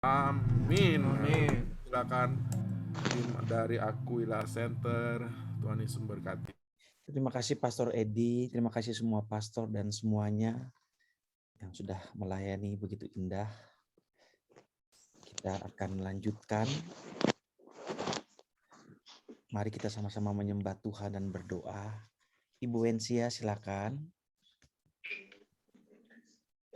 Amin. Amin. Silakan tim dari Aquila Center. Tuhan Yesus memberkati. Terima kasih Pastor Edi, terima kasih semua pastor dan semuanya yang sudah melayani begitu indah. Kita akan melanjutkan. Mari kita sama-sama menyembah Tuhan dan berdoa. Ibu Wensia silakan.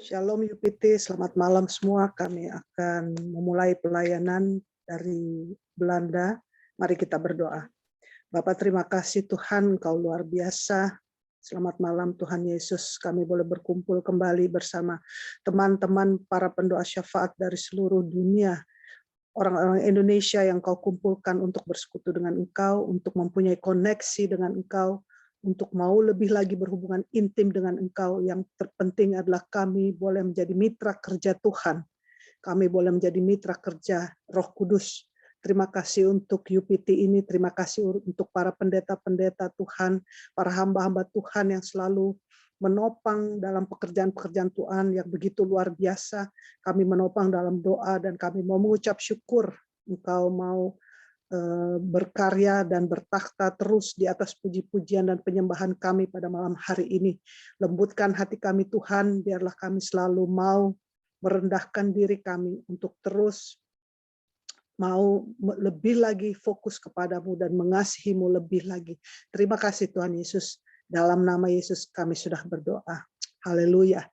Shalom UPT, selamat malam semua. Kami akan memulai pelayanan dari Belanda. Mari kita berdoa. Bapak, terima kasih Tuhan, Kau luar biasa. Selamat malam Tuhan Yesus, kami boleh berkumpul kembali bersama teman-teman para pendoa syafaat dari seluruh dunia. Orang-orang Indonesia yang Kau kumpulkan untuk bersekutu dengan Engkau, untuk mempunyai koneksi dengan Engkau, untuk mau lebih lagi berhubungan intim dengan Engkau. Yang terpenting adalah kami boleh menjadi mitra kerja Tuhan. Kami boleh menjadi mitra kerja Roh Kudus. Terima kasih untuk UPT ini, terima kasih untuk para pendeta-pendeta Tuhan, para hamba-hamba Tuhan yang selalu menopang dalam pekerjaan-pekerjaan Tuhan yang begitu luar biasa. Kami menopang dalam doa dan kami mau mengucap syukur Engkau mau berkarya dan bertakhta terus di atas puji-pujian dan penyembahan kami pada malam hari ini. Lembutkan hati kami Tuhan, biarlah kami selalu mau merendahkan diri kami untuk terus mau lebih lagi fokus kepadamu dan mengasihimu lebih lagi. Terima kasih Tuhan Yesus. Dalam nama Yesus kami sudah berdoa. Haleluya.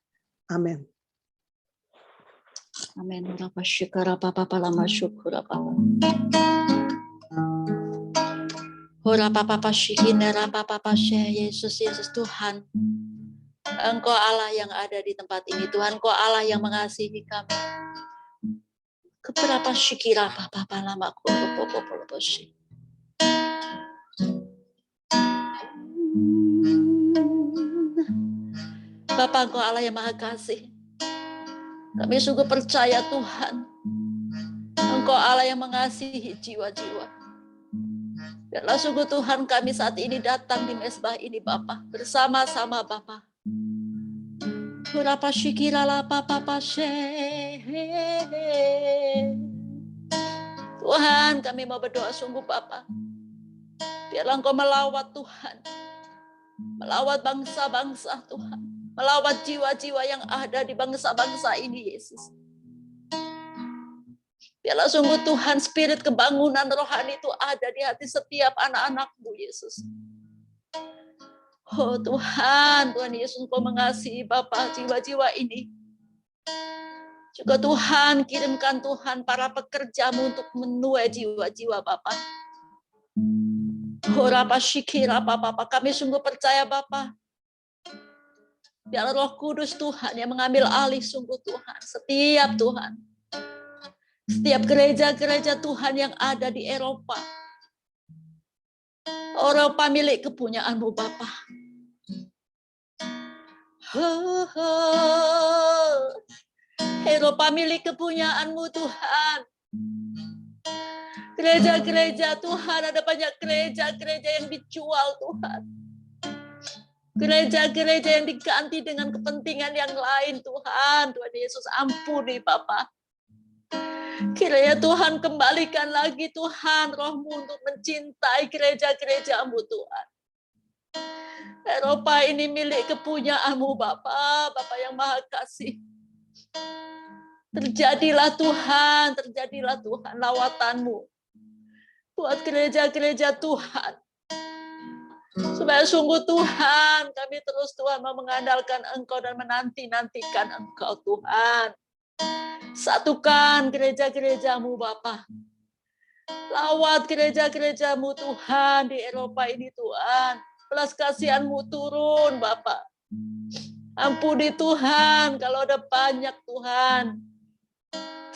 Amin. Amin. Rapa syukara papa lama syukura papa. Ora papa syikina papa Yesus Tuhan. Engkau Allah yang ada di tempat ini. Tuhan, Engkau Allah yang mengasihi kami. Keberapa syikira papa lama popo syi. Bapa, Engkau Allah yang Maha Kasih. Kami sungguh percaya Tuhan, Engkau Allah yang mengasihi jiwa-jiwa. Biarlah sungguh Tuhan kami saat ini datang di mezbah ini Bapa, bersama-sama Bapa. Berapa syikirala Papa Tuhan, kami mau berdoa sungguh Bapa. Biarlah Engkau melawat Tuhan, melawat bangsa-bangsa Tuhan, melawat jiwa-jiwa yang ada di bangsa-bangsa ini Yesus. Biarlah sungguh Tuhan, spirit kebangunan rohani itu ada di hati setiap anak-anak-Mu, Yesus. Oh Tuhan, Tuhan Yesus, Engkau mengasihi Bapa jiwa-jiwa ini. Juga Tuhan, kirimkan Tuhan para pekerja-Mu untuk menuai jiwa-jiwa Bapa. Oh Rapa Syikira Bapa, kami sungguh percaya Bapa. Biarlah Roh Kudus Tuhan yang mengambil alih sungguh Tuhan, setiap Tuhan. Setiap gereja-gereja Tuhan yang ada di Eropa. Eropa milik kepunyaan-Mu Bapa. Eropa milik kepunyaan-Mu Tuhan. Gereja-gereja Tuhan, ada banyak gereja-gereja yang dijual Tuhan. Gereja-gereja yang diganti dengan kepentingan yang lain Tuhan. Tuhan Yesus ampuni Bapa. Kiranya Tuhan kembalikan lagi Tuhan Roh-Mu untuk mencintai gereja-gereja-Mu Tuhan. Eropa ini milik kepunyaan-Mu Bapa, Bapa yang Maha Kasih. Terjadilah Tuhan lawatan-Mu buat gereja-gereja Tuhan. Supaya sungguh Tuhan, kami terus Tuhan mau mengandalkan Engkau dan menanti-nantikan Engkau Tuhan. Satukan gereja-gereja-Mu Bapa. Lawat gereja-gereja-Mu Tuhan di Eropa ini Tuhan. Belas kasihan-Mu turun Bapa. Ampuni Tuhan kalau ada banyak Tuhan.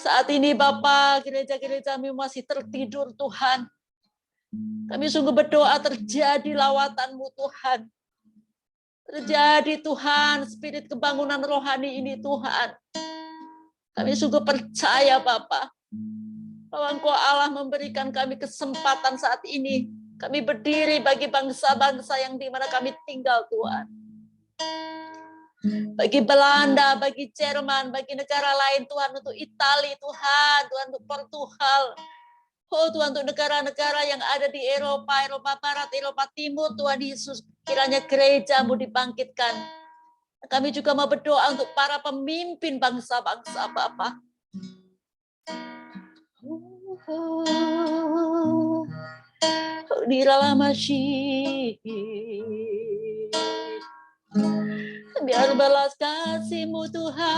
Saat ini Bapa, gereja-gereja-Mu masih tertidur Tuhan. Kami sungguh berdoa terjadi lawatan-Mu Tuhan. Terjadi Tuhan, spirit kebangunan rohani ini Tuhan. Kami sungguh percaya Bapa, bahwa Engkau Allah memberikan kami kesempatan saat ini. Kami berdiri bagi bangsa-bangsa yang di mana kami tinggal Tuhan. bagi Belanda, bagi Jerman, bagi negara lain Tuhan, untuk Italia Tuhan, Tuhan untuk Portugal. Oh Tuhan, untuk negara-negara yang ada di Eropa, Eropa Barat, Eropa Timur, Tuhan Yesus, kiranya gereja-Mu dibangkitkan. Kami juga mau berdoa untuk para pemimpin bangsa-bangsa, Bapa. Diralah masih, biar balas kasih-Mu Tuhan.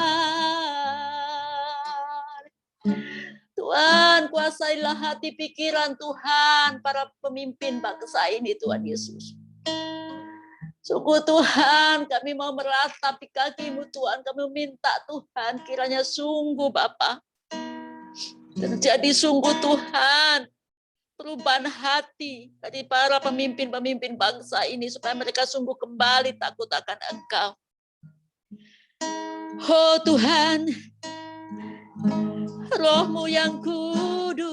Tuhan, kuasailah hati pikiran Tuhan para pemimpin bangsa ini, Tuhan Yesus. Sungguh Tuhan, kami mau meratapi kaki-Mu Tuhan. Kami minta Tuhan, kiranya sungguh Bapa, terjadi sungguh Tuhan, perubahan hati dari para pemimpin-pemimpin bangsa ini, supaya mereka sungguh kembali takut akan Engkau. Oh Tuhan, Roh-Mu yang kudus,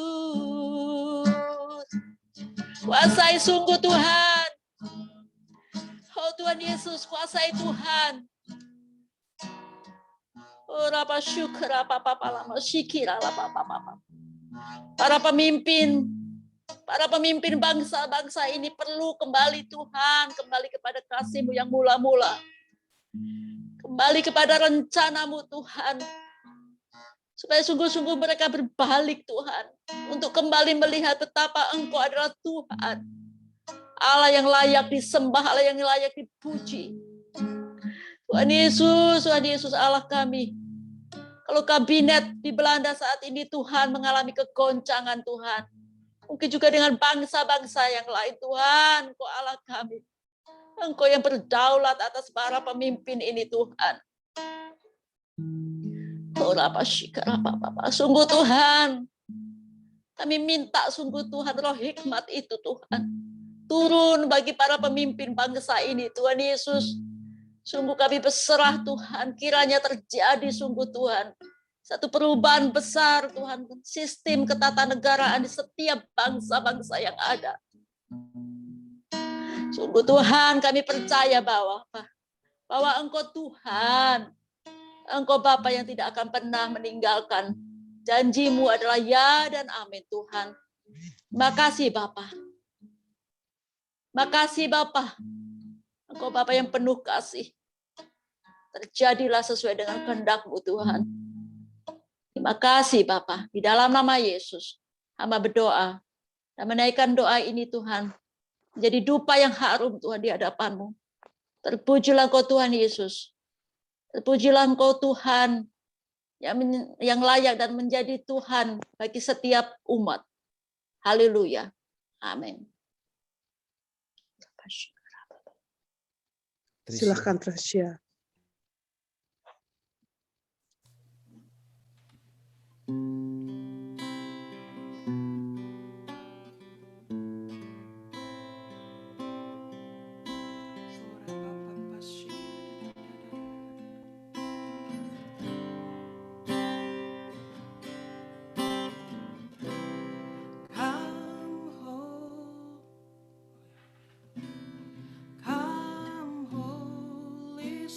kuasai sungguh Tuhan. Oh Tuhan Yesus, kuasai Tuhan. Oh rapa syukur, rapa papa lama syikira, rapa papa. Para pemimpin bangsa-bangsa ini perlu kembali Tuhan, kembali kepada kasih-Mu yang mula-mula. Kembali kepada rencana-Mu Tuhan. Supaya sungguh-sungguh mereka berbalik Tuhan. Untuk kembali melihat betapa Engkau adalah Tuhan. Allah yang layak disembah, Allah yang layak dipuji. Tuhan Yesus Allah kami. Kalau kabinet di Belanda saat ini Tuhan mengalami kegoncangan Tuhan. Mungkin juga dengan bangsa-bangsa yang lain Tuhan. Engkau Allah kami. Engkau yang berdaulat atas para pemimpin ini Tuhan. Sungguh Tuhan, kami minta sungguh Tuhan roh hikmat itu Tuhan turun bagi para pemimpin bangsa ini Tuhan Yesus. Sungguh kami berserah Tuhan, kiranya terjadi sungguh Tuhan satu perubahan besar Tuhan, sistem ketatanegaraan di setiap bangsa-bangsa yang ada. Sungguh Tuhan, kami percaya bahwa Engkau Tuhan, Engkau Bapa yang tidak akan pernah meninggalkan. Janji-Mu adalah ya dan amin Tuhan. Makasih Bapa. Makasih Bapa. Engkau Bapa yang penuh kasih. Terjadilah sesuai dengan kehendak-Mu Tuhan. Terima kasih Bapa. Di dalam nama Yesus, hamba berdoa dan menaikkan doa ini Tuhan. Menjadi dupa yang harum Tuhan di hadapan-Mu. Terpujilah Engkau Tuhan Yesus. Terpujilah Engkau Tuhan yang layak dan menjadi Tuhan bagi setiap umat. Haleluya. Amin. Silakan Tresya. Come, Holy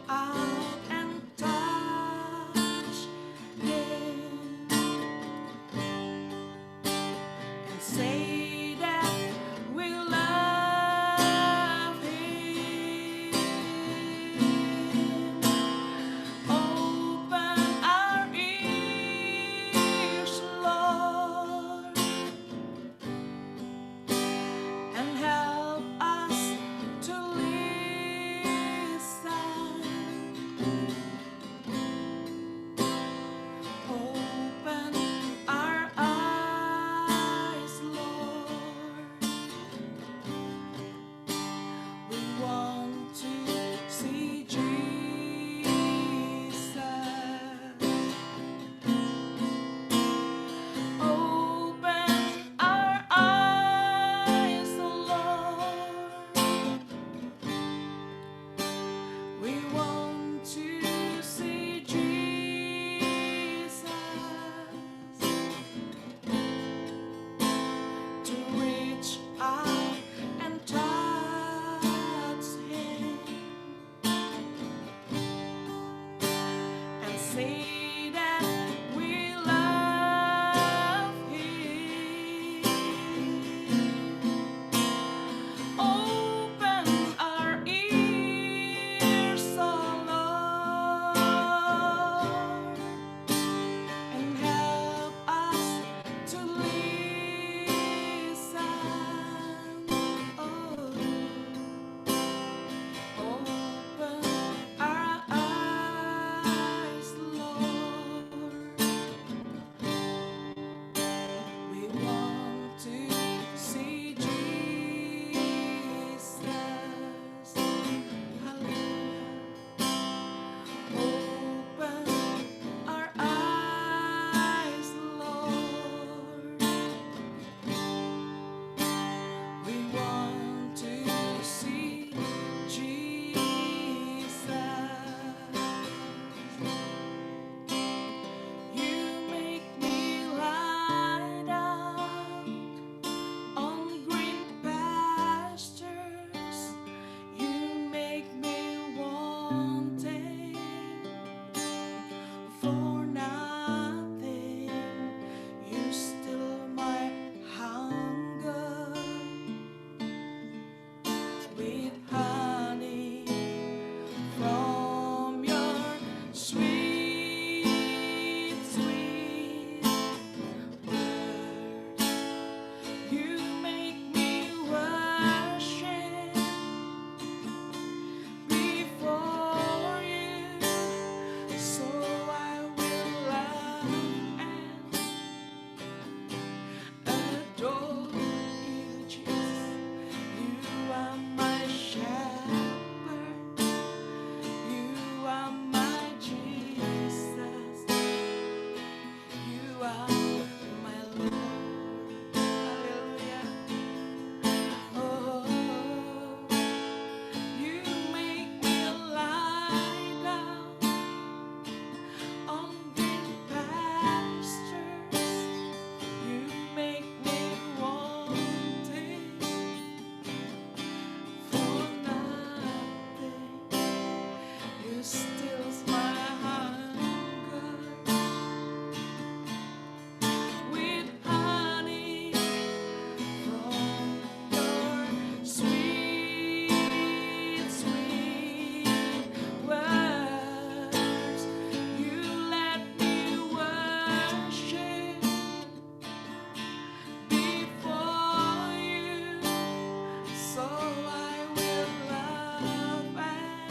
out and touch Him and say that we love Him. Open our ears, Lord, and help us to listen. Open our eyes, Lord. We want to see Jesus. Open our eyes, Lord. We want to see Jesus, to reach out and touch Him and say that we love Him. Open our ears, oh Lord, and help us to listen. Open our eyes, Lord. We want to see Jesus. Hallelujah. Open our eyes, Lord. We want to see Jesus. You make me lie down on green pastures. You make me wanting for nothing. You still my hunger with honey from your sweet, sweet words. You make me worship before you, so I will love and adore you, Jesus. You are my shepherd. You are my Jesus. You are my Lord. Hallelujah. Oh, you make me lie down on green pastures. You make me wanting for nothing. You stills my hunger with honey from your sweet, sweet words. You let me worship before you, so I will love and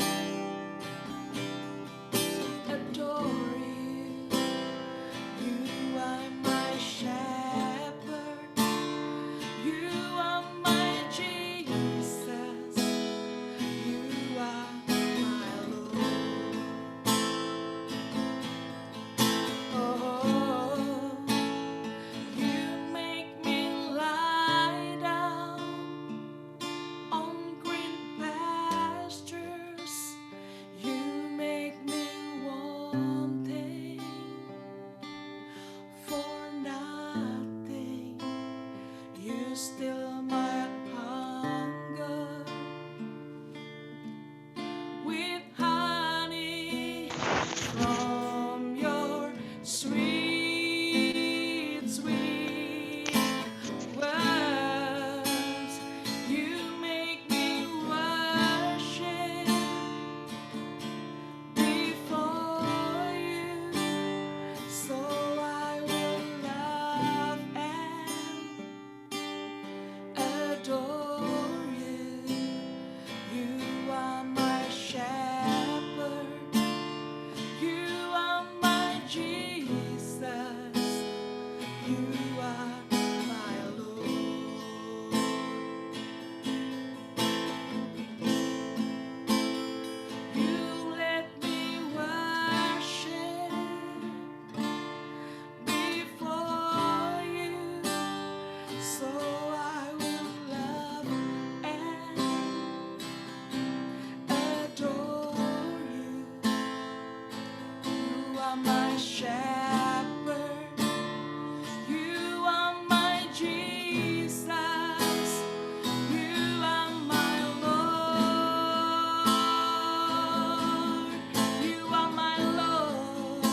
my shepherd. You are my Jesus. You are my Lord. You are my Lord.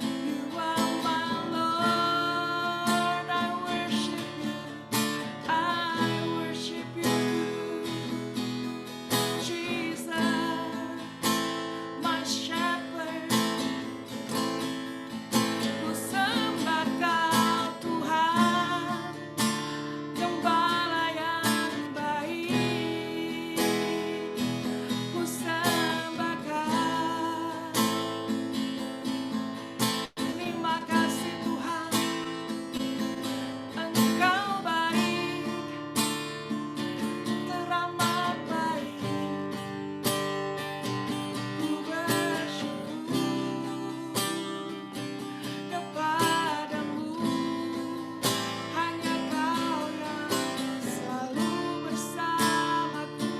You are my Lord. I worship you. I worship you. Jesus, my shepherd. Ku sembah Kau Tuhan, Gembala yang baik. Ku sembah Kau. Terima kasih Tuhan, Engkau baik, teramat baik. Ku bersyukur kepadamu, hanya Kau yang selalu bersamaku,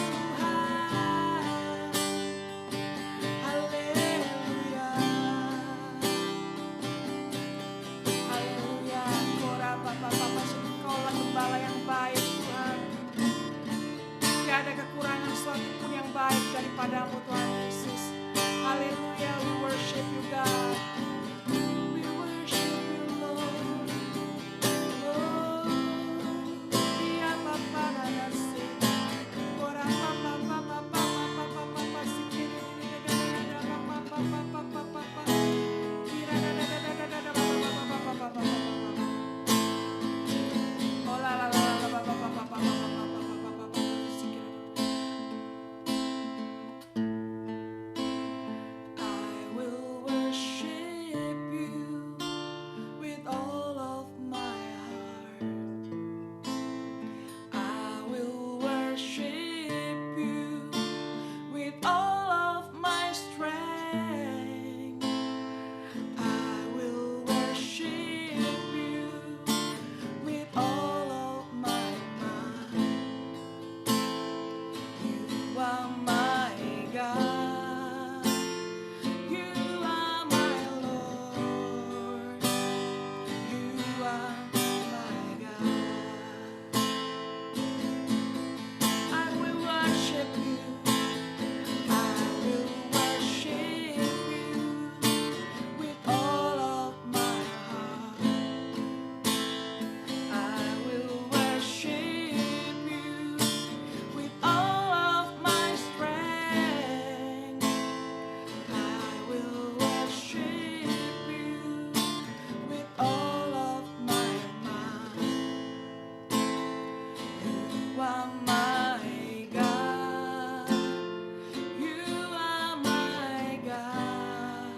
Tuhan. Haleluya, haleluya. Kora Bapa, Engkaulah gembala yang baik, Tuhan. Tidak ada kekurangan suatu pun yang baik daripadamu, Tuhan Yesus. Haleluya, we worship you, God. We worship you, Lord. Oh, iya Bapa nanasi. Ora Bapa, sikiri Bapa. Kira Bapa. Oh la Bapa. I will worship you with all of my heart. I will worship you with all of my strength. I will worship you with all of my mind. You are my God. You are my Lord. You are my God. I will worship you. I will worship you with all of my heart. I will worship you with all of my strength. I will worship you with all of my mind. You are my God. You are my God.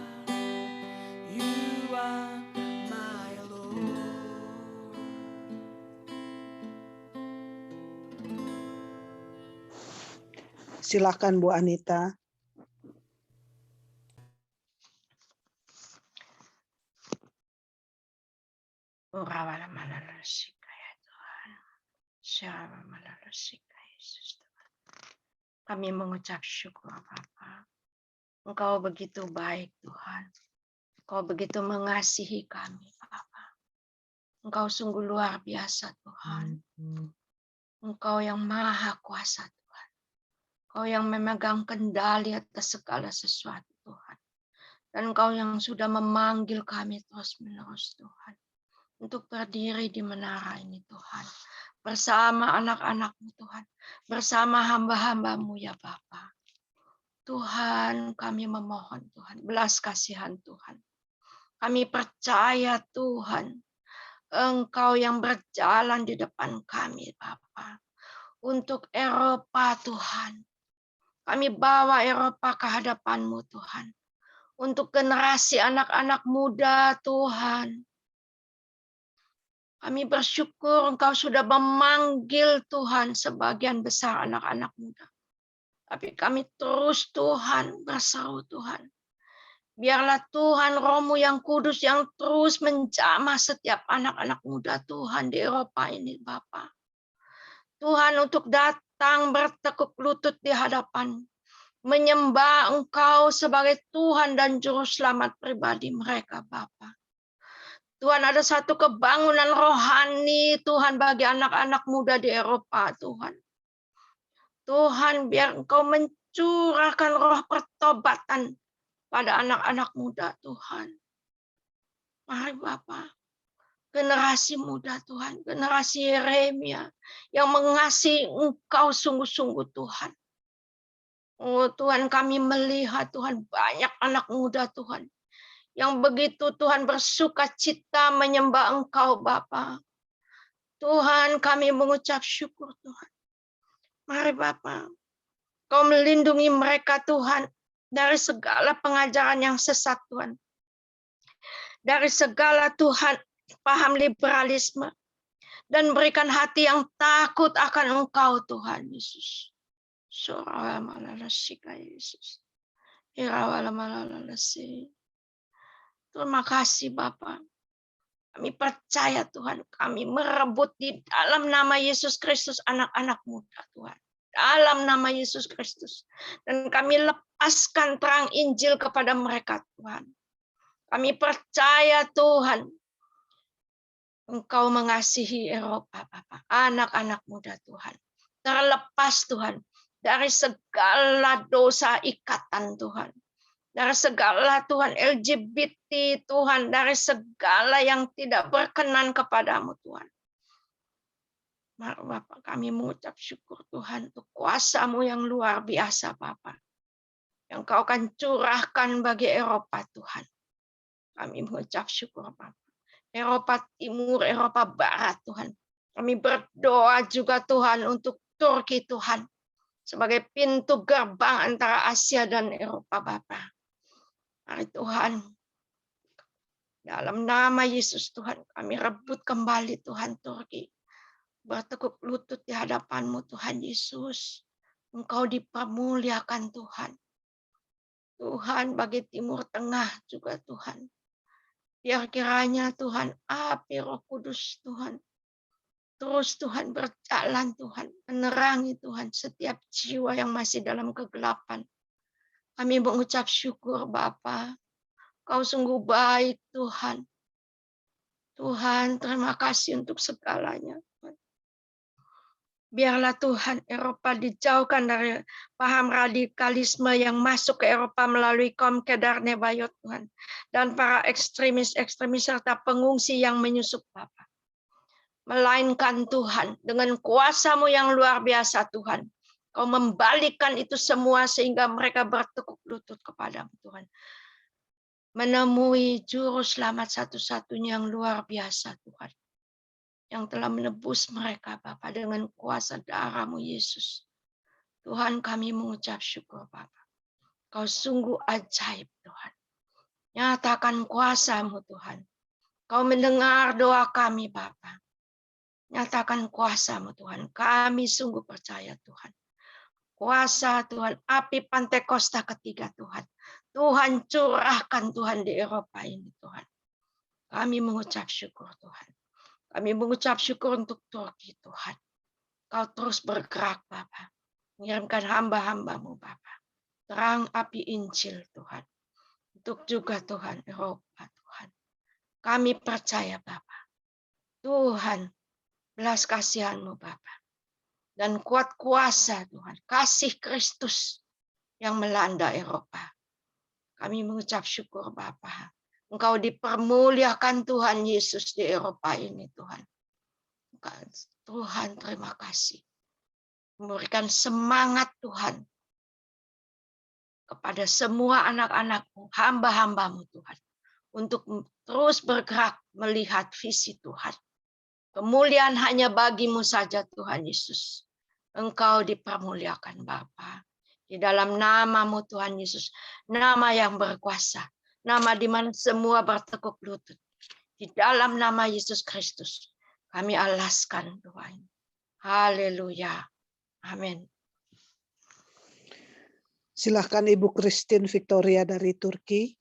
You are my Lord. Silakan Bu Anita. Urawala malalasika ya Tuhan. Syara malalasika Yesus Tuhan. Kami mengucap syukur Bapa. Engkau begitu baik Tuhan. Engkau begitu mengasihi kami Bapa. Engkau sungguh luar biasa Tuhan. Engkau yang maha kuasa Tuhan. Engkau yang memegang kendali atas segala sesuatu Tuhan. Dan Engkau yang sudah memanggil kami terus-menerus Tuhan. Untuk berdiri di menara ini Tuhan. Bersama anak-anak-Mu Tuhan. Bersama hamba-hamba-Mu ya Bapa. Tuhan kami memohon Tuhan. Belas kasihan Tuhan. Kami percaya Tuhan. Engkau yang berjalan di depan kami Bapa. Untuk Eropa Tuhan. Kami bawa Eropa ke hadapan-Mu Tuhan. Untuk generasi anak-anak muda Tuhan. Kami bersyukur Engkau sudah memanggil Tuhan sebagian besar anak-anak muda. Tapi kami terus Tuhan berseru Tuhan. Biarlah Tuhan Roh-Mu yang kudus yang terus menjamah setiap anak-anak muda Tuhan di Eropa ini Bapa. Tuhan untuk datang bertekuk lutut di hadapan menyembah Engkau sebagai Tuhan dan Juru Selamat pribadi mereka, Bapa. Tuhan, ada satu kebangunan rohani, Tuhan, bagi anak-anak muda di Eropa, Tuhan. Tuhan, biar Engkau mencurahkan roh pertobatan pada anak-anak muda, Tuhan. Mari, Bapa. Generasi muda, Tuhan. Generasi Yeremia yang mengasihi Engkau sungguh-sungguh, Tuhan. Oh Tuhan, kami melihat, Tuhan, banyak anak muda, Tuhan, yang begitu, Tuhan, bersuka cita menyembah Engkau, Bapa. Tuhan, kami mengucap syukur, Tuhan. Mari, Bapa, Kau melindungi mereka, Tuhan, dari segala pengajaran yang sesat, Tuhan. Dari segala, Tuhan, paham liberalisme. Dan berikan hati yang takut akan Engkau, Tuhan Yesus. Yesus. Terima kasih, Bapa. Kami percaya, Tuhan, kami merebut di dalam nama Yesus Kristus anak-anak muda, Tuhan. Dalam nama Yesus Kristus. Dan kami lepaskan terang Injil kepada mereka, Tuhan. Kami percaya, Tuhan, Engkau mengasihi Eropa, Bapa. Anak-anak muda, Tuhan. Terlepas, Tuhan, dari segala dosa ikatan, Tuhan. Dari segala, Tuhan, LGBT, Tuhan. Dari segala yang tidak berkenan kepadamu, Tuhan. Mari, Bapak, kami mengucap syukur, Tuhan, untuk kuasa-Mu yang luar biasa, Bapak. Yang Kau akan curahkan bagi Eropa, Tuhan. Kami mengucap syukur, Bapak. Eropa Timur, Eropa Barat, Tuhan. Kami berdoa juga, Tuhan, untuk Turki, Tuhan. Sebagai pintu gerbang antara Asia dan Eropa, Bapak. Mari, Tuhan, dalam nama Yesus, Tuhan, kami rebut kembali, Tuhan, Turki. Bertekuk lutut di hadapan-Mu, Tuhan Yesus. Engkau dipermuliakan, Tuhan. Tuhan, bagi Timur Tengah juga, Tuhan. Biar kiranya, Tuhan, api Roh Kudus, Tuhan, terus, Tuhan, berjalan, Tuhan, menerangi, Tuhan, setiap jiwa yang masih dalam kegelapan. Kami mengucap syukur, Bapa. Kau sungguh baik, Tuhan. Tuhan, terima kasih untuk segalanya. Biarlah, Tuhan, Eropa dijauhkan dari paham radikalisme yang masuk ke Eropa melalui kaum Kedar Nebayot, Tuhan. Dan para ekstremis serta pengungsi yang menyusup, Bapa. Melainkan, Tuhan, dengan kuasa-Mu yang luar biasa, Tuhan. Kau membalikkan itu semua sehingga mereka bertekuk lutut kepadamu, Tuhan. Menemui juru selamat satu-satunya yang luar biasa, Tuhan. Yang telah menebus mereka, Bapa, dengan kuasa darah-Mu, Yesus. Tuhan, kami mengucap syukur, Bapa. Kau sungguh ajaib, Tuhan. Nyatakan kuasa-Mu, Tuhan. Kau mendengar doa kami, Bapa. Nyatakan kuasa-Mu, Tuhan. Kami sungguh percaya, Tuhan. Kuasa, Tuhan, api Pantekosta ketiga, Tuhan. Tuhan, curahkan, Tuhan, di Eropa ini, Tuhan. Kami mengucap syukur, Tuhan. Kami mengucap syukur untuk Turki, Tuhan. Kau terus bergerak, Bapa. Mengirimkan hamba-hamba-Mu, Bapa. Terang api Injil, Tuhan. Untuk juga, Tuhan, Eropa, Tuhan. Kami percaya, Bapa. Tuhan, belas kasihan-Mu, Bapa. Dan kuat kuasa, Tuhan. Kasih Kristus yang melanda Eropa. Kami mengucap syukur, Bapa. Engkau dipermuliakan, Tuhan Yesus, di Eropa ini, Tuhan. Tuhan, terima kasih. Memberikan semangat, Tuhan, kepada semua anak-anak-Mu, hamba-hamba-Mu, Tuhan. Untuk terus bergerak melihat visi Tuhan. Kemuliaan hanya bagi-Mu saja, Tuhan Yesus. Engkau dipermuliakan, Bapa. Di dalam nama-Mu, Tuhan Yesus. Nama yang berkuasa. Nama di mana semua bertekuk lutut. Di dalam nama Yesus Kristus. Kami alaskan doa ini. Haleluya. Amin. Silahkan Ibu Christine Victoria dari Turki.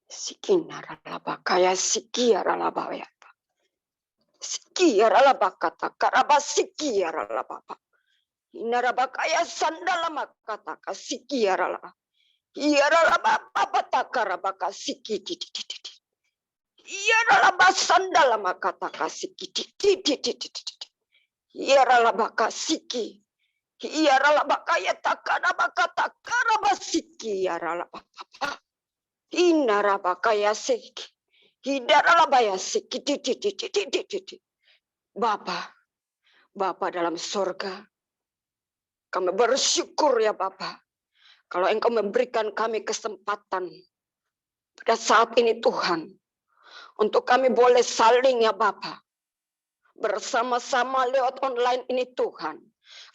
Sikinaralaba kaya sikiaralaba ya. Sikiara bakata karabasikiara Bapa. Inarabakaya sandala makata kasikiara la. Iara Bapa takarabaka sikiti. Iara basandala makata kasikiti. Iara baka siki. Iara bakaya takara bakata karabasiki iara Bapa. Inarabakaya siki. Hidaralabaya siki. Bapa dalam sorga, kami bersyukur ya Bapa, kalau Engkau memberikan kami kesempatan pada saat ini Tuhan, untuk kami boleh saling ya Bapa, bersama-sama lewat online ini Tuhan.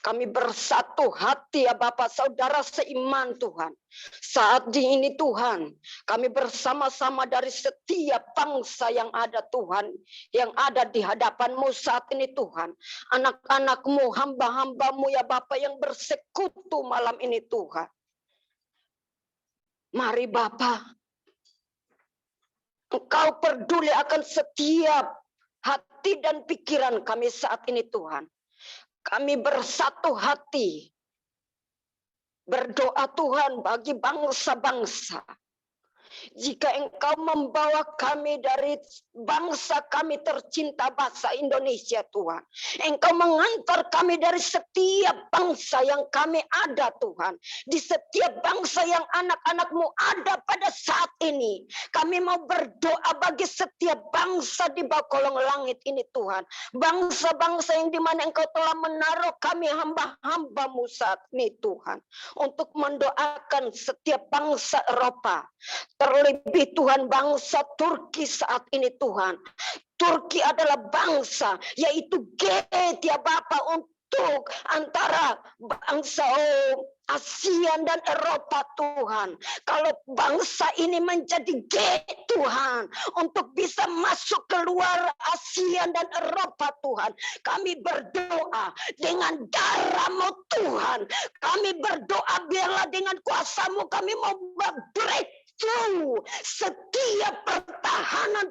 Kami bersatu hati ya Bapak, saudara seiman Tuhan. Saat ini Tuhan, kami bersama-sama dari setiap bangsa yang ada Tuhan, yang ada di hadapan-Mu saat ini Tuhan. Anak-anak-Mu, hamba-hamba-Mu ya Bapak yang bersekutu malam ini Tuhan. Mari Bapak, Engkau peduli akan setiap hati dan pikiran kami saat ini Tuhan. Kami bersatu hati berdoa Tuhan bagi bangsa-bangsa. Jika Engkau membawa kami dari bangsa kami tercinta bangsa Indonesia Tuhan. Engkau mengantar kami dari setiap bangsa yang kami ada Tuhan. Di setiap bangsa yang anak-anak-Mu ada pada saat ini. Kami mau berdoa bagi setiap bangsa di bawah kolong langit ini Tuhan. Bangsa-bangsa yang dimana Engkau telah menaruh kami hamba-hamba-Mu saat ini Tuhan. Untuk mendoakan setiap bangsa Eropa. Terlebih Tuhan bangsa Turki saat ini Tuhan. Turki adalah bangsa yaitu gate ya Bapak untuk antara bangsa ASEAN dan Eropa Tuhan. Kalau bangsa ini menjadi gate Tuhan untuk bisa masuk keluar ASEAN dan Eropa Tuhan. Kami berdoa dengan darah-Mu Tuhan. Kami berdoa biarlah dengan kuasa-Mu kami mau break setiap pertahanan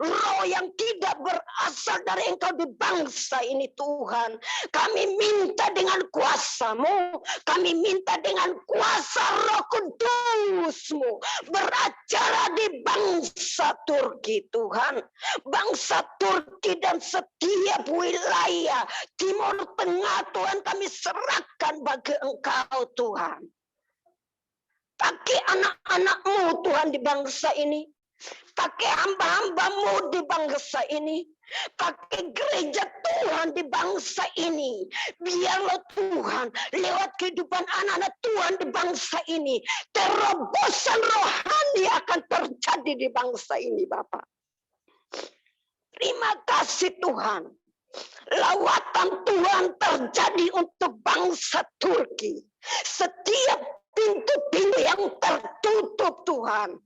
roh yang tidak berasal dari Engkau di bangsa ini Tuhan. Kami minta dengan kuasa-Mu, kami minta dengan kuasa Roh Kudus-Mu beracara di bangsa Turki Tuhan. Bangsa Turki dan setiap wilayah Timur Tengah Tuhan kami serahkan bagi Engkau Tuhan. Pakai anak-anak-Mu Tuhan di bangsa ini. Pakai hamba-hamba-Mu di bangsa ini. Pakai gereja Tuhan di bangsa ini. Biarlah Tuhan lewat kehidupan anak-anak Tuhan di bangsa ini. Terobosan rohani akan terjadi di bangsa ini Bapak. Terima kasih Tuhan. Lawatan Tuhan terjadi untuk bangsa Turki. Setiap pintu-pintu yang tertutup Tuhan,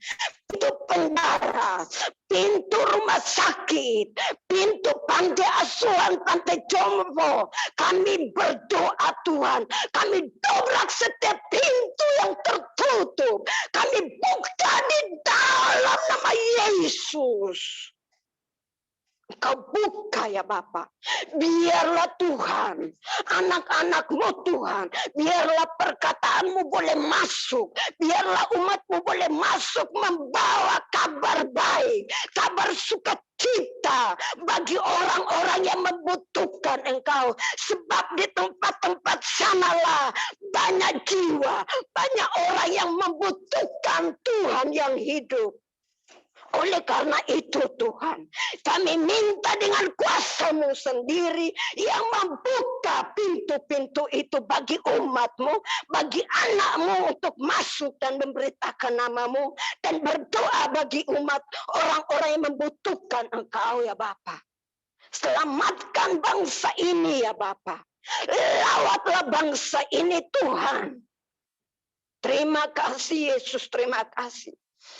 pintu penjara, pintu rumah sakit, pintu panti asuhan, panti jompo, kami berdoa Tuhan, kami dobrak setiap pintu yang tertutup, kami buka di dalam nama Yesus. Kau buka ya Bapak. Biarlah Tuhan, anak-anak-Mu Tuhan, biarlah perkataan-Mu boleh masuk, biarlah umat-Mu boleh masuk membawa kabar baik, kabar sukacita bagi orang-orang yang membutuhkan Engkau. Sebab di tempat-tempat sanalah banyak jiwa, banyak orang yang membutuhkan Tuhan yang hidup. Oleh karena itu Tuhan, kami minta dengan kuasa-Mu sendiri yang membuka pintu-pintu itu bagi umat-Mu, bagi anak-Mu untuk masuk dan memberitakan nama-Mu, dan berdoa bagi umat orang-orang yang membutuhkan Engkau ya Bapa. Selamatkan bangsa ini ya Bapa. Lawatlah bangsa ini Tuhan. Terima kasih Yesus, terima kasih.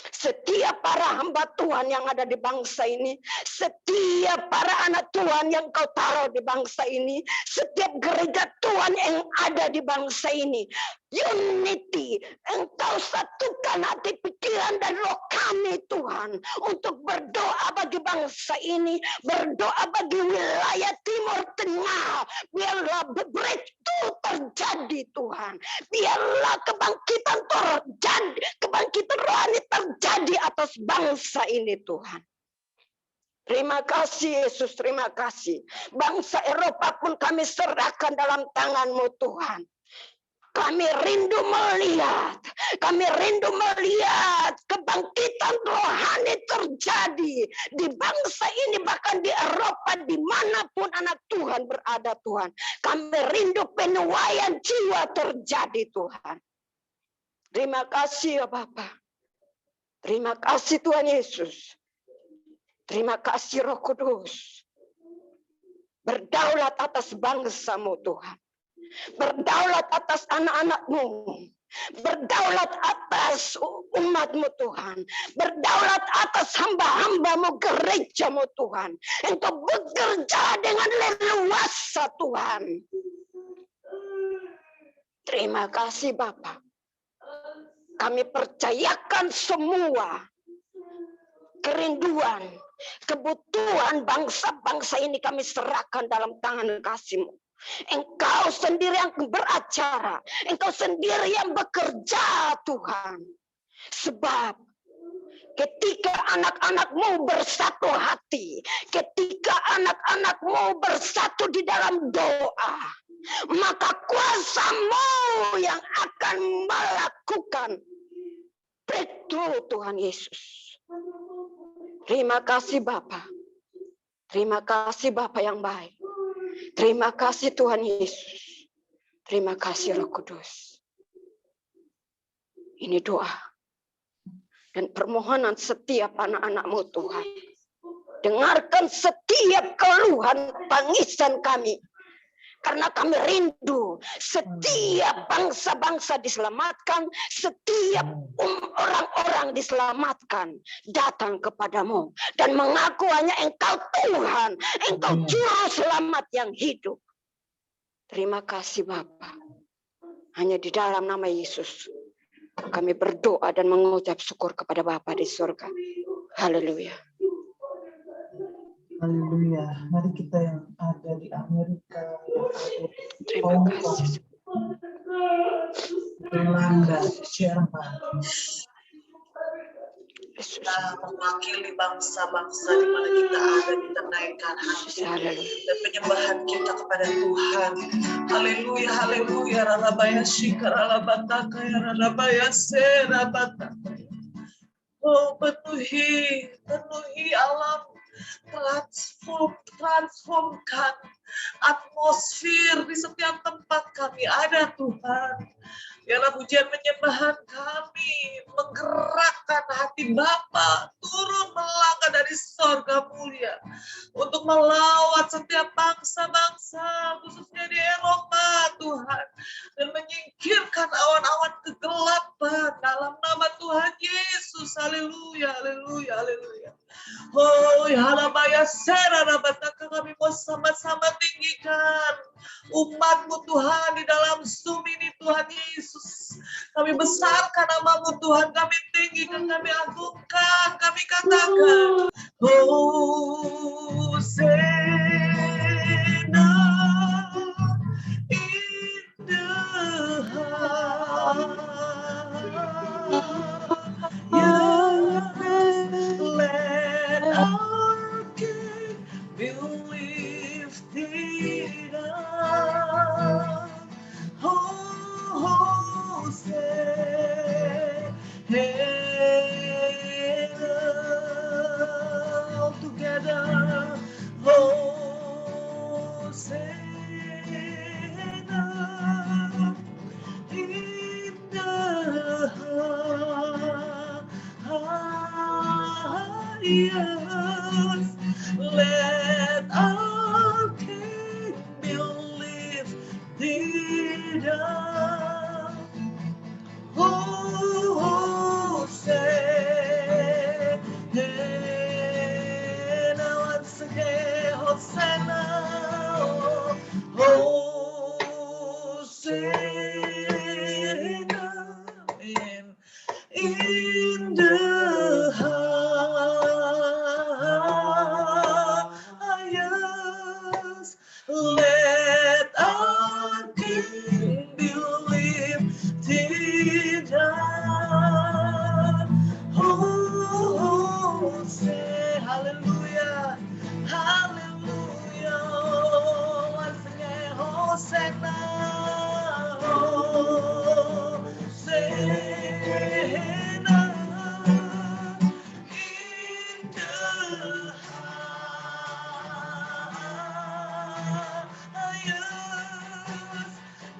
Setiap para hamba Tuhan yang ada di bangsa ini, setiap para anak Tuhan yang kau taruh di bangsa ini, setiap gereja Tuhan yang ada di bangsa ini, unity, engkau satukan hati, pikiran, dan roh kami Tuhan, untuk berdoa bagi bangsa ini, berdoa bagi wilayah Timur Tengah, biarlah breakthrough terjadi Tuhan, biarlah kebangkitan terjadi, kebangkitan rohani terjadi atas bangsa ini Tuhan. Terima kasih Yesus, terima kasih. Bangsa Eropa pun kami serahkan dalam tangan-Mu Tuhan. Kami rindu melihat kebangkitan rohani terjadi di bangsa ini, bahkan di Eropa, dimanapun anak Tuhan berada Tuhan. Kami rindu penuaian jiwa terjadi Tuhan. Terima kasih ya Bapa. Terima kasih Tuhan Yesus. Terima kasih Roh Kudus. Berdaulat atas bangsa-Mu Tuhan. Berdaulat atas anak-anak-Mu. Berdaulat atas umat-Mu Tuhan. Berdaulat atas hamba-hamba-Mu, gereja-Mu Tuhan. Engkau bekerja dengan leluasa Tuhan. Terima kasih Bapa. Kami percayakan semua kerinduan, kebutuhan bangsa-bangsa ini kami serahkan dalam tangan kasih-Mu. Engkau sendiri yang beracara, Engkau sendiri yang bekerja Tuhan. Sebab ketika anak-anak-Mu bersatu hati, ketika anak-anak-Mu bersatu di dalam doa, maka kuasa-Mu yang akan melakukan breakthrough Tuhan Yesus. Terima kasih Bapa. Terima kasih Bapa yang baik. Terima kasih Tuhan Yesus. Terima kasih Roh Kudus. Ini doa dan permohonan setiap anak-anak-Mu Tuhan. Dengarkan setiap keluhan tangisan kami. Karena kami rindu setiap bangsa-bangsa diselamatkan, setiap orang-orang diselamatkan, datang kepadamu dan mengaku hanya Engkau Tuhan, Engkau Juru Selamat yang hidup. Terima kasih Bapa. Hanya di dalam nama Yesus kami berdoa dan mengucap syukur kepada Bapa di surga. Haleluya. Haleluya. Mari kita yang ada di Amerika, Terima kasih. Belanda, Jerman, mewakili bangsa-bangsa di mana kita ada, kita naikkan hati dan penyembahan kita kepada Tuhan. Haleluya, haleluya. Rarabaya shikara labataka ya rarabaya serabata. Oh, penuhi alam, transformkan atmosfer di setiap tempat kami ada Tuhan. Biarlah pujian penyembahan kami menggerakkan hati Bapa turun melangkah dari sorga mulia untuk melawat setiap bangsa-bangsa khususnya di Eropa Tuhan, dan menyingkirkan awan-awan kegelapan dalam nama Tuhan Yesus. Haleluya, haleluya, haleluya. Oh ya halabaya serarabataka, kami mau sama-sama tinggikan umat-Mu Tuhan di dalam Zoom ini Tuhan Yesus. Kami besarkan nama-Mu Tuhan, kami tinggikan, kami agungkan, kami katakan Hosana in the highest. Let our King be lifted up. Hosanna, all together. Hosanna in the highest. Let our King be lifted up. Hosanna Hosanna, Hosanna in the highest.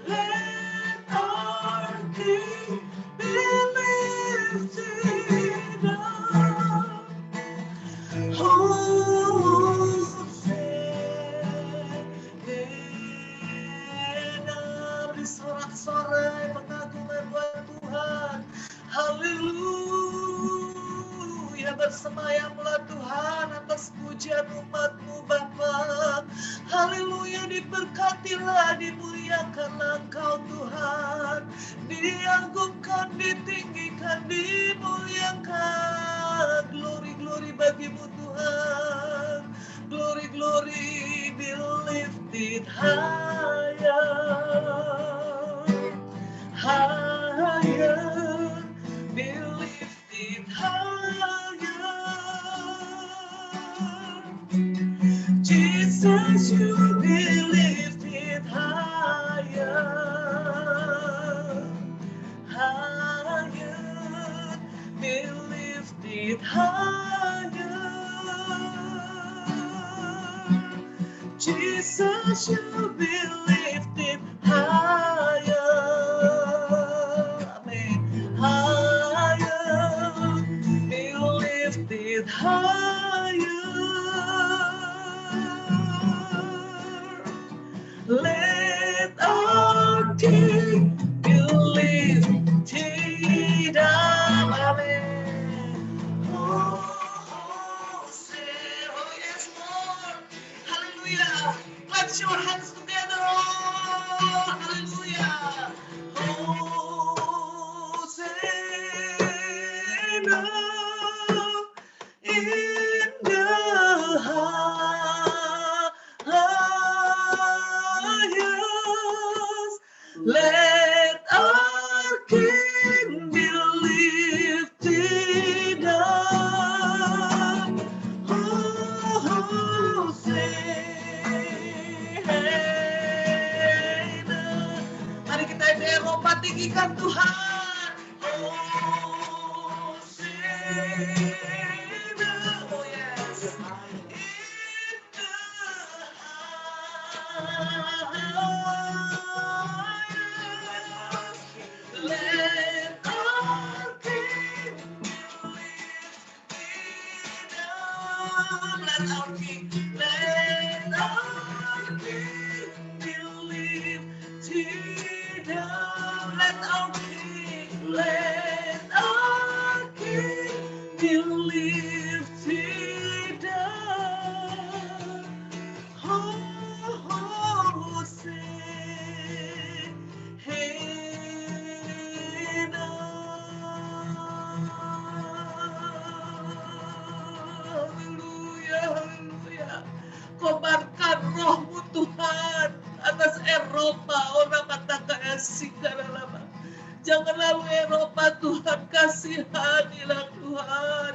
Let our King be lifted up. Hosanna, bersorak-sorai pengagungan buat Tuhan. Haleluya, bersemayamlah Tuhan atas pujian umat-Mu Bapa. Haleluya, diberkatilah, dimuliakanlah Engkau Tuhan. Diagungkan, ditinggikan, dimuliakan. Glory bagi-Mu Tuhan. Glory be lifted higher. Higher, be lifted higher. Jesus, you be lifted higher. Higher, be lifted higher. Jesus, you be lifted higher. Amen. Higher, be lifted higher. Let our King be lifted up. Amen. Oh, say, oh yes, Lord. Hallelujah. Clap your hands together. Oh, hallelujah. Hosanna in the highest. Let our King be lifted up. Hosanna. Mari kita di Eropa tinggikan Tuhan. Hosanna. Oh yes. In the highest. Let our King be lifted up. Let our King be lifted up. Let our King be lifted up. Haleluya. Kobarkan roh-Mu Tuhan atas Eropa. Orang kata lama. Jangan lalu Eropa Tuhan, kasihanilah Tuhan.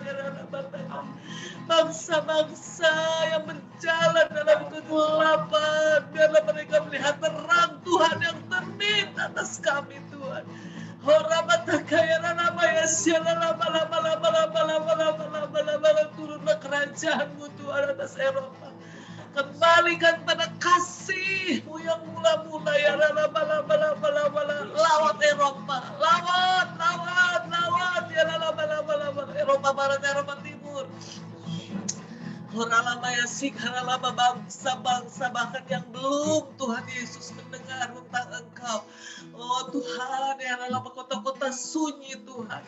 Bangsa-bangsa yang berjalan dalam kegelapan, biarlah mereka melihat terang Tuhan yang terbit atas kami Tuhan. Turunlah kerajaan-Mu Tuhan atas Eropa. Kembalikan pada kasih-Mu yang mula-mula ya lawat Eropa, lawat ya Eropa Barat, Eropa Timur. Horalamaya sikaralama, bangsa-bangsa bahkan yang belum Tuhan Yesus mendengar tentang Engkau. Oh Tuhan, ya dalam kota-kota sunyi Tuhan,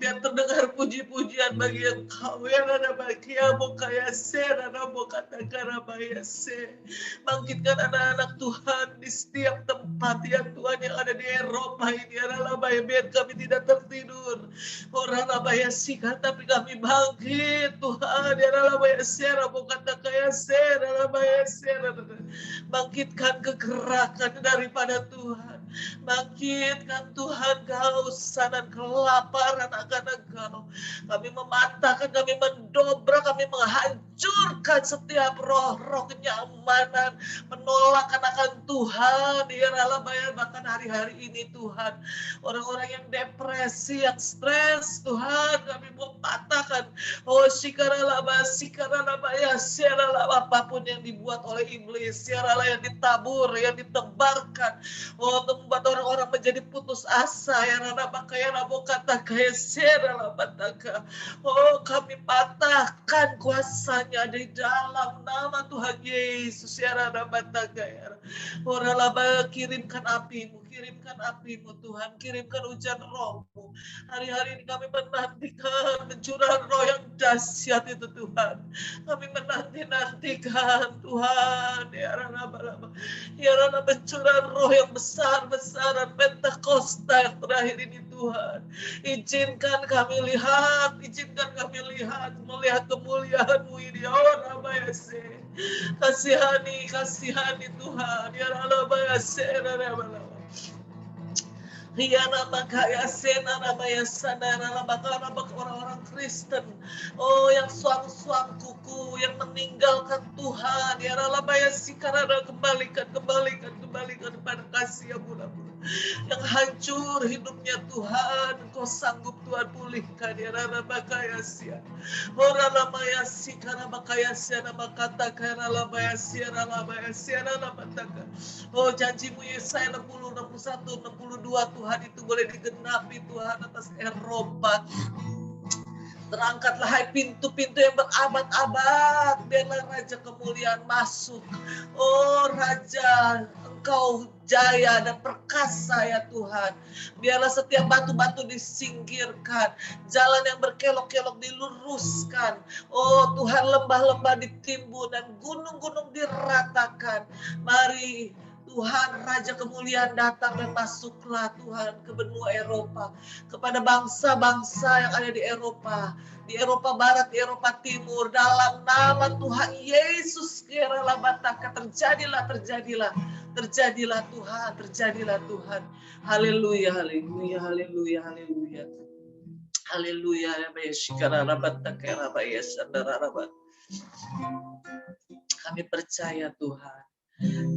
biar terdengar puji-pujian bagi Engkau. Ya ada bagi kaya sera kata karabaya se. Bangkitkan anak-anak Tuhan di setiap tempat ya Tuhan yang ada di Eropa ini. Ya Rabaya, biar kami tidak tertidur. Horalamaya sikar, tapi kami bangkit Tuhan. Ya Rabaya sera kata kaya sera Rabaya sera. Bangkitkan kegerakan daripada Tuhan. Bangkitkan Tuhan kehausan dan kelaparan akan Engkau. Kami mematahkan, kami mendobrak, kami menghancurkan setiap roh-roh kenyamanan, penolakan akan Tuhan. Tuhan, ya Ralamaya, bahkan hari-hari ini Tuhan, orang-orang yang depresi, yang stres, Tuhan, kami mau patahkan, oh Sikaralaba, ya Siaralaba, apapun yang dibuat oleh iblis, Siarala yang ditabur, yang ditebarkan, oh untuk membuat orang-orang menjadi putus asa, ya Ralaba, kaya Rabo kata, kaya Siaralaba, oh kami patahkan kuasanya di dalam nama Tuhan Yesus, ya Ralaba, ya Ralaba, kirimkan apimu Tuhan, kirimkan hujan rohmu. Hari-hari ini kami menantikan pencurahan roh yang dahsyat itu Tuhan. Kami menanti-nantikan Tuhan, ya Ralaba, pencurahan roh yang besar-besaran Pentakosta yang terakhir ini Tuhan. Izinkan kami lihat, melihat kemuliaan-Mu ini, oh Rabayase. Kasihani Tuhan, ya Rabayase, Rabayase. Riana makaya sena namanya sadara bakal orang-orang Kristen, oh yang suam kuku yang meninggalkan Tuhan, ya Ralabaya sikarana kembalikan pada kasih ya bula-bula yang hancur hidupnya Tuhan, Kau sanggup Tuhan pulihkan, ya Ralabaya sia, oh Ralabaya sikara bakaya sia nama kata kaya Ralabaya sia Ralabataka, oh janjimu Yesaya 60, 61, 62 Tuhan itu boleh digenapi Tuhan atas Eropa. Terangkatlah hai pintu-pintu yang berabad-abad, biarlah Raja kemuliaan masuk. Oh Raja, Engkau jaya dan perkasa ya Tuhan. Biarlah setiap batu-batu disingkirkan, jalan yang berkelok-kelok diluruskan. Oh Tuhan, lembah-lembah ditimbun dan gunung-gunung diratakan. Mari Tuhan, Raja kemuliaan datang dan masuklah Tuhan ke benua Eropa, kepada bangsa-bangsa yang ada di Eropa Barat, di Eropa Timur, dalam nama Tuhan Yesus, terjadilah Tuhan. Haleluya. Kami percaya Tuhan,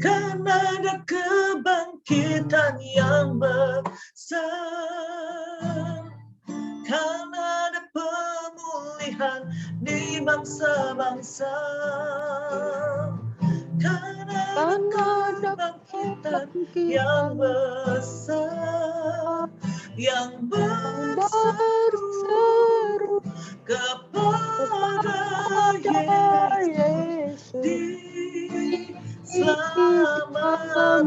karena ada kebangkitan yang besar, karena ada pemulihan di bangsa-bangsa, karena ada kebangkitan yang besar, yang berseru kepada Yesus diselamatkan,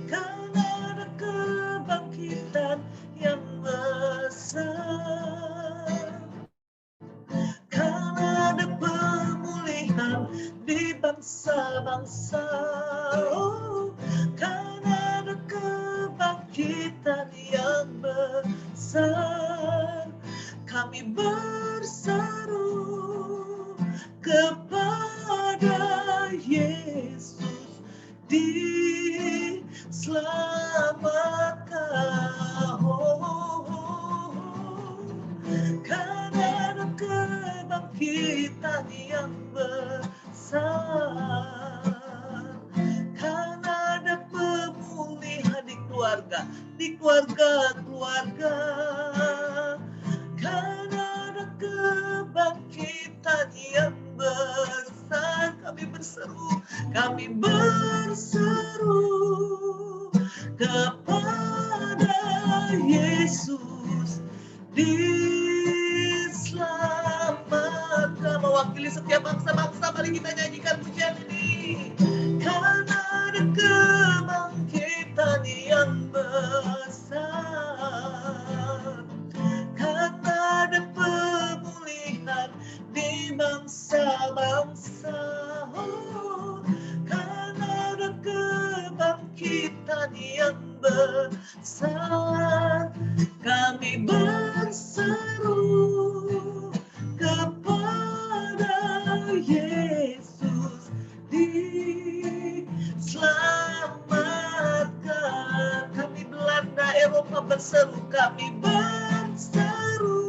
karena ada kebangkitan yang besar, karena ada pemulihan di bangsa-bangsa, oh, karena ada kebangkitan yang besar, kami berseru kepada Yesus diselamatkan, karena ada kebangkitan yang besar, karena ada pemulihan di keluarga, karena ada kebangkitan yang besar, kami berseru kepada Yesus diselamatkan. Mewakili setiap bangsa-bangsa, mari kita nyanyikan pujian ini. Karena ada kebangkitan yang besar, karena ada pemulihan di bangsa-bangsa, oh, karena ada kebangkitan yang besar, kami berseru kepada Yesus diselamatkan. Kami Belanda, Eropa berseru, kami berseru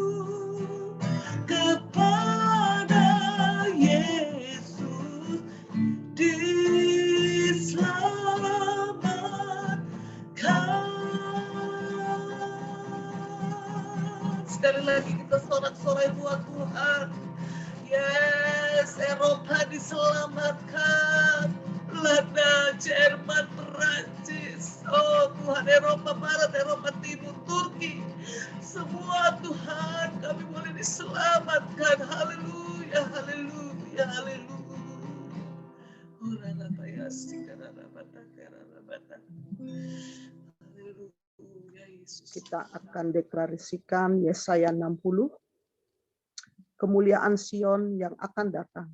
kepada Yesus menyelamatkan Belanda, Jerman, Perancis, oh Tuhan, Eropa Barat, Eropa Timur, Turki, semua Tuhan kami boleh diselamatkan. Haleluya, haleluya, haleluya. Haleluya, Yesus. Kita akan deklarasikan Yesaya 60, kemuliaan Sion yang akan datang.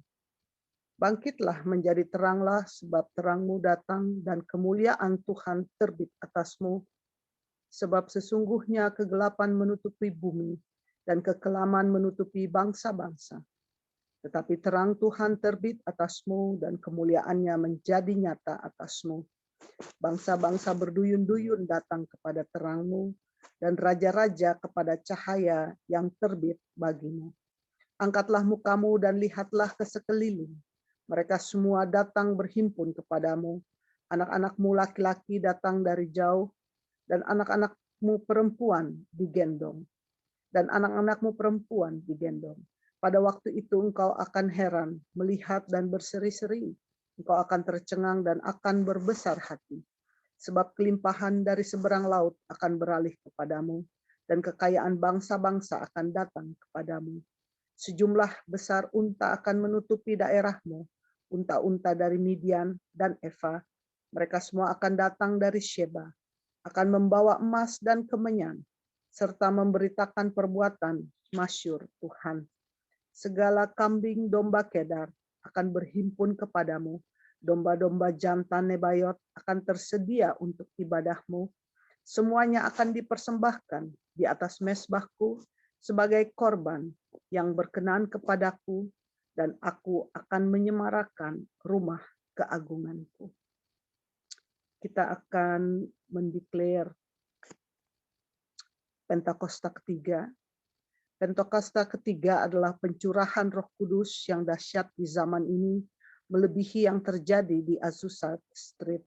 Bangkitlah menjadi teranglah, sebab terangmu datang dan kemuliaan Tuhan terbit atasmu. Sebab sesungguhnya kegelapan menutupi bumi dan kekelaman menutupi bangsa-bangsa. Tetapi terang Tuhan terbit atasmu dan kemuliaannya menjadi nyata atasmu. Bangsa-bangsa berduyun-duyun datang kepada terangmu dan raja-raja kepada cahaya yang terbit bagimu. Angkatlah mukamu dan lihatlah ke sekeliling. Mereka semua datang berhimpun kepadamu. Anak-anakmu laki-laki datang dari jauh, dan anak-anakmu perempuan digendong. Dan anak-anakmu perempuan digendong. Pada waktu itu engkau akan heran, melihat dan berseri-seri. Engkau akan tercengang dan akan berbesar hati. Sebab kelimpahan dari seberang laut akan beralih kepadamu, dan kekayaan bangsa-bangsa akan datang kepadamu. Sejumlah besar unta akan menutupi daerahmu, unta-unta dari Midian dan Eva. Mereka semua akan datang dari Sheba, akan membawa emas dan kemenyan, serta memberitakan perbuatan masyhur Tuhan. Segala kambing domba Kedar akan berhimpun kepadamu, domba-domba jantan Nebayot akan tersedia untuk ibadahmu. Semuanya akan dipersembahkan di atas mezbahku sebagai korban yang berkenan kepadaku, dan aku akan menyemarakan rumah keagunganku. Kita akan mendeklar Pentakosta ketiga. Pentakosta ketiga adalah pencurahan Roh Kudus yang dahsyat di zaman ini, melebihi yang terjadi di Azusa Street.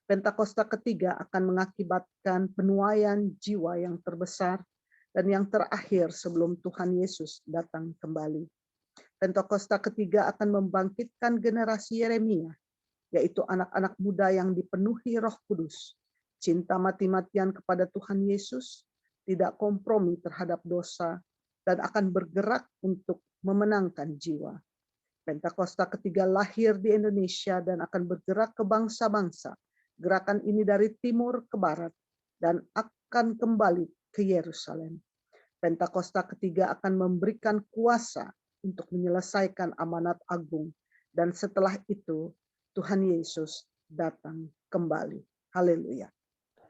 Pentakosta ketiga akan mengakibatkan penuaian jiwa yang terbesar dan yang terakhir sebelum Tuhan Yesus datang kembali. Pentakosta ketiga akan membangkitkan generasi Yeremia, yaitu anak-anak muda yang dipenuhi Roh Kudus, cinta mati-matian kepada Tuhan Yesus, tidak kompromi terhadap dosa, dan akan bergerak untuk memenangkan jiwa. Pentakosta ketiga lahir di Indonesia dan akan bergerak ke bangsa-bangsa. Gerakan ini dari timur ke barat dan akan kembali ke Yerusalem. Pentakosta ketiga akan memberikan kuasa untuk menyelesaikan amanat agung, dan setelah itu Tuhan Yesus datang kembali. Haleluya.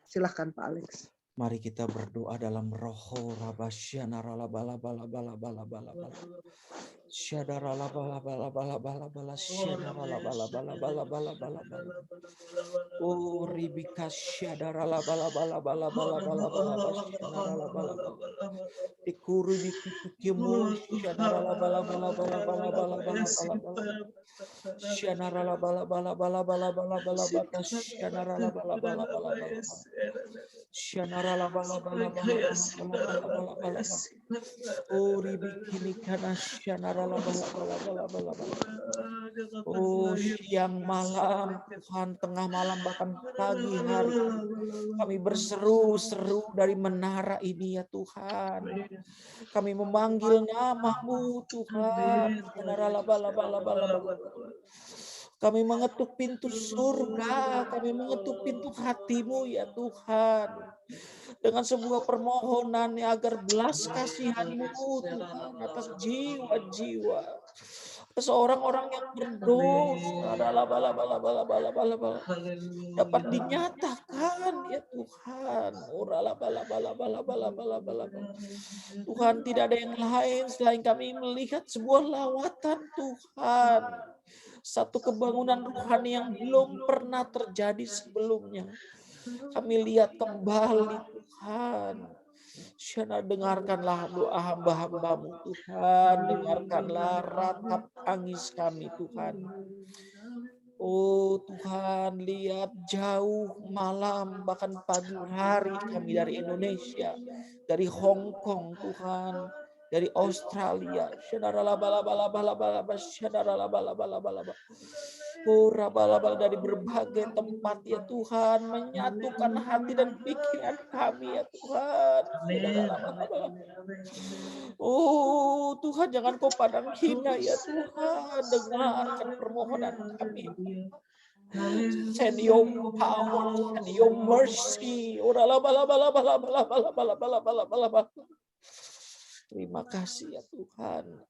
Silahkan Pak Alex. Mari kita berdoa dalam roho rabasyana ralabala bala bala bala bala bala. Syadara bala bala bala bala bala syadara bala bala bala bala bala bala. Oh ribika syadara bala bala bala bala bala bala syadara bala bala. Ikuru bikikimu syadara bala bala bala bala bala bala bala bala. Syadara bala bala bala bala bala bala bala syadara bala bala bala bala. Shanarala bala bala bala bala bala bala bala. Oh ribikini kana shanarala bala bala bala bala bala. Oh siang malam Tuhan, tengah malam bahkan pagi hari kami berseru-seru dari menara ini ya Tuhan. Kami memanggil nama-Mu Tuhan. Shanarala bala bala bala bala. Kami mengetuk pintu surga, kami mengetuk pintu hati-Mu ya Tuhan. Dengan sebuah permohonan agar belas kasihan-Mu Tuhan atas jiwa-jiwa. Atas orang-orang yang berdosa dapat dinyatakan ya Tuhan. Tuhan, tidak ada yang lain selain kami melihat sebuah lawatan Tuhan. Satu kebangunan rohani yang belum pernah terjadi sebelumnya. Kami lihat kembali Tuhan. Syana, dengarkanlah doa hamba-hamba-Mu Tuhan. Dengarkanlah ratap tangis kami Tuhan. Oh Tuhan, lihat jauh malam bahkan pagi hari kami dari Indonesia, dari Hong Kong Tuhan. dari Australia, dari berbagai tempat ya Tuhan, menyatukan hati dan pikiran kami ya Tuhan. Oh Tuhan, jangan Kau pandang hina ya Tuhan, dengarkan permohonan kami. Send your power, send your mercy. Terima kasih ya Tuhan.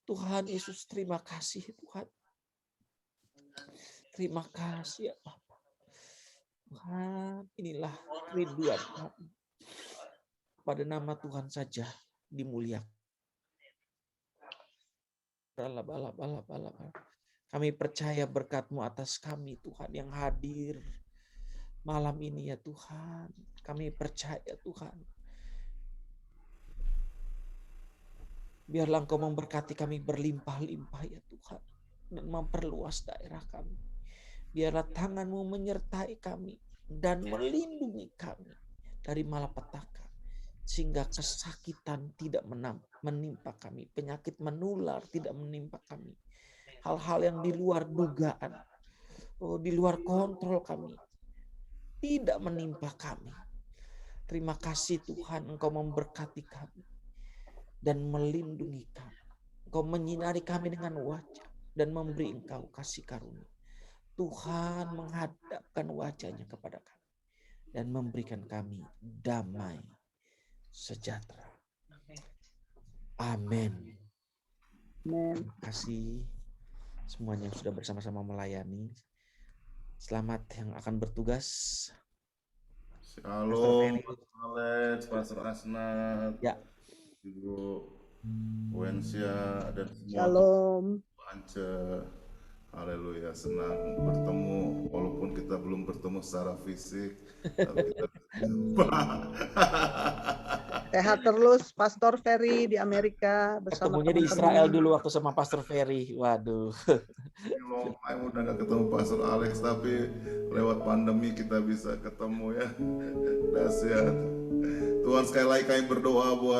Tuhan Yesus, terima kasih Tuhan. Terima kasih ya Bapa. Tuhan, inilah kerinduan kami. Pada nama Tuhan saja dimuliakan. Kami percaya berkat-Mu atas kami Tuhan yang hadir malam ini ya Tuhan. Kami percaya Tuhan. Biarlah Engkau memberkati kami berlimpah-limpah ya Tuhan. Dan memperluas daerah kami. Biarlah tangan-Mu menyertai kami. Dan melindungi kami dari malapetaka. Sehingga kesakitan tidak menimpa kami. Penyakit menular tidak menimpa kami. Hal-hal yang di luar dugaan. Di luar kontrol kami. Tidak menimpa kami. Terima kasih Tuhan, Engkau memberkati kami. Dan melindungi kami. Engkau menyinari kami dengan wajah dan memberi Engkau kasih karunia. Tuhan menghadapkan wajahnya kepada kami dan memberikan kami damai sejahtera. Amin. Terima kasih semuanya yang sudah bersama-sama melayani. Selamat yang akan bertugas. Shalom, Pastor Alex, Pastor Asnat, Ya. Ibu Wensya, dan semua Shalom. Ance. Haleluya, senang bertemu walaupun kita belum bertemu secara fisik, tapi kita berjumpa. Sehat terus Pastor Ferry di Amerika bersama Ketemunya di teman-teman. Israel dulu waktu sama Pastor Ferry. Waduh. Long time udah gak ketemu Pastor Alex, tapi lewat pandemi kita bisa ketemu ya. Dahsyat. Tuhan, sekali lagi kami berdoa buat